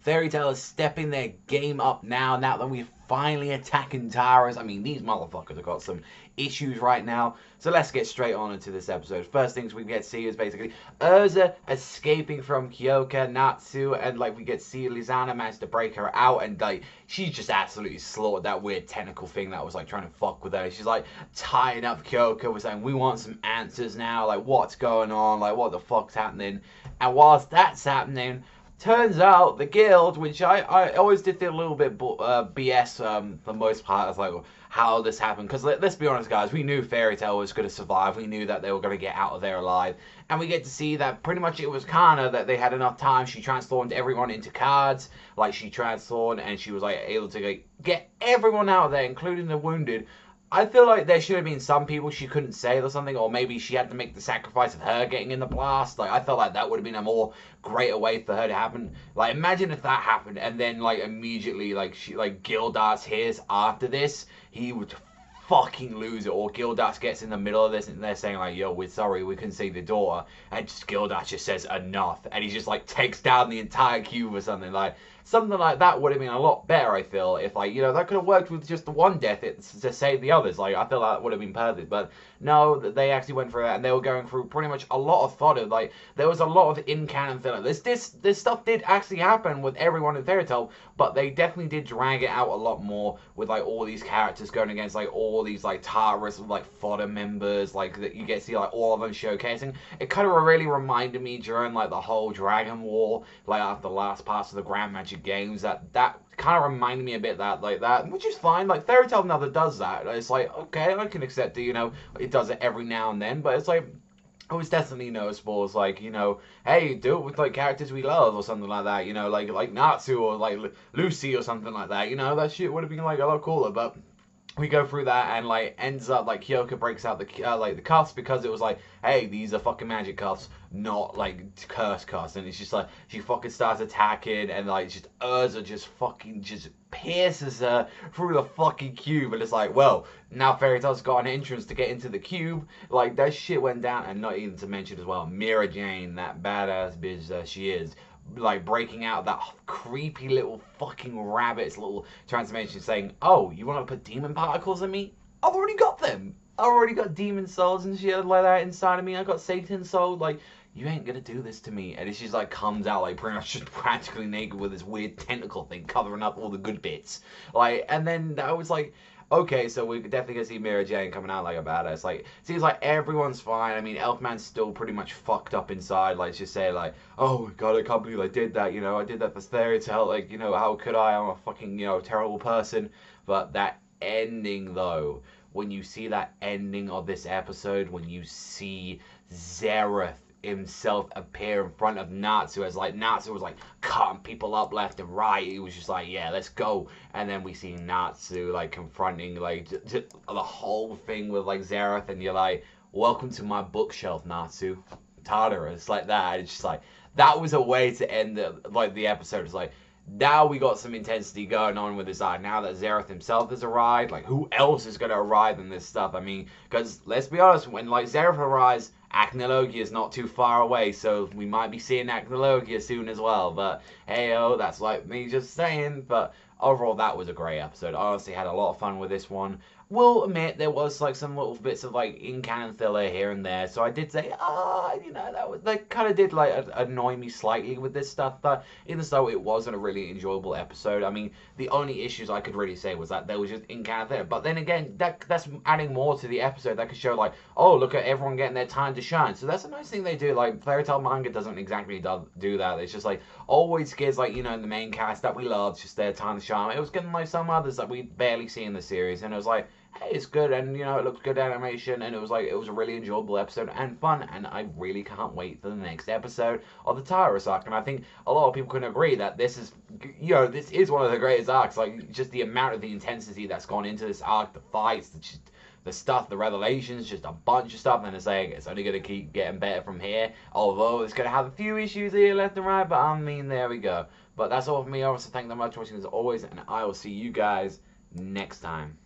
Fairy Tail is stepping their game up now that we're finally attacking Taras. I mean, these motherfuckers have got some issues right now. So let's get straight on into this episode. First things we get to see is basically Erza escaping from Kyouka, Natsu, and like we get to see Lizana manage to break her out, and like she's just absolutely slaughtered that weird tentacle thing that was like trying to fuck with her. She's like tying up Kyouka, we're saying we want some answers now, like what's going on, like what the fuck's happening. And whilst that's happening, turns out the guild, which I always did feel a little bit BS for the most part, is like how this happened. Because let's be honest, guys, we knew Fairy Tail was going to survive. We knew that they were going to get out of there alive. And we get to see that pretty much it was Kana that they had enough time. She transformed everyone into cards. Like, she transformed and she was like able to like, get everyone out of there, including the wounded. I feel like there should have been some people she couldn't save or something, or maybe she had to make the sacrifice of her getting in the blast. Like, I felt like that would have been a more greater way for her to happen. Like, imagine if that happened, and then, like, immediately, like, Gildas hears after this, he would fucking lose it, or Gildas gets in the middle of this, and they're saying, like, yo, we're sorry, we couldn't save the daughter, and just Gildas just says enough, and he just, like, takes down the entire cube or something, like, something like that would have been a lot better, I feel, if, like, you know, that could have worked with just the one death to save the others. Like, I feel like that would have been perfect, but no, they actually went through that, and they were going through pretty much a lot of fodder. Like, there was a lot of in-canon filler. This stuff did actually happen with everyone in Fairy Tail, but they definitely did drag it out a lot more with, like, all these characters going against, like, all these, like, Taras, like, fodder members, like, that you get to see, like, all of them showcasing. It kind of really reminded me during, like, the whole Dragon War, like, after the last parts of the Grand Magic Games, that kind of reminded me a bit that, like that, which is fine. Like, Fairy Tail never does that. It's like, okay, I can accept it, you know, it does it every now and then, but it's like, it was definitely noticeable. It's like, you know, hey, do it with, like, characters we love or something like that, you know, like Natsu or, like, Lucy or something like that, you know, that shit would have been, like, a lot cooler, but we go through that and, like, ends up, like, Kyouka breaks out the, like, the cuffs because it was like, hey, these are fucking magic cuffs, not, like, curse cuffs. And it's just like, she fucking starts attacking and, like, just Erza just fucking just pierces her through the fucking cube. And it's like, well, now Fairy Tail's got an entrance to get into the cube. Like, that shit went down. And not even to mention as well, Mira Jane, that badass bitch that she is, like, breaking out that creepy little fucking rabbit's little transformation saying, oh, you want to put demon particles in me? I've already got them. I've already got demon souls and shit like that inside of me. I got Satan soul. Like, you ain't gonna do this to me. And it's just like comes out like pretty much just practically naked with this weird tentacle thing covering up all the good bits. Like, and then I was like, okay, so we're definitely gonna see Mira Jane coming out like a badass. Like, seems like everyone's fine. I mean, Elfman's still pretty much fucked up inside. Like, just say like, oh god, I can't believe I did that. You know, I did that for Fairy Tail. Like, you know, how could I? I'm a fucking, you know, terrible person. But that ending though, when you see that ending of this episode, when you see Zeref himself appear in front of Natsu, as like Natsu was like cutting people up left and right, he was just like, yeah, let's go. And then we see Natsu like confronting like the whole thing with like Zeref, and you're like, welcome to my bookshelf, Natsu. Tadara. It's like that. It's just like, that was a way to end the episode. It's like, now we got some intensity going on with this arc. Now that Zeref himself has arrived, like, who else is going to arrive in this stuff? I mean, because let's be honest, when like Zeref arrives, Acnologia is not too far away, so we might be seeing Acnologia soon as well. But hey-oh, that's like me just saying. But overall, that was a great episode. I honestly had a lot of fun with this one. Will admit there was like some little bits of like in-canon filler here and there, so I did say, you know, that kind of did like annoy me slightly with this stuff. But even so, it wasn't a really enjoyable episode. I mean, the only issues I could really say was that there was just in-canon filler. But then again, that's adding more to the episode. That could show like, oh, look at everyone getting their time to shine. So that's a nice thing they do. Like, Fairy Tail manga doesn't exactly do that. It's just like always gives like, you know, the main cast that we love just their time to shine. It was getting like some others that we barely see in the series, and it was like, hey, it's good, and you know, it looks good animation, and it was like, it was a really enjoyable episode and fun, and I really can't wait for the next episode of the Taras arc. And I think a lot of people can agree that this is, you know, this is one of the greatest arcs. Like, just the amount of the intensity that's gone into this arc, the fights, the stuff, the revelations, just a bunch of stuff, and it's like, it's only going to keep getting better from here, although it's going to have a few issues here left and right, but I mean, there we go. But that's all for me. Obviously, thank you very much for watching as always, and I will see you guys next time.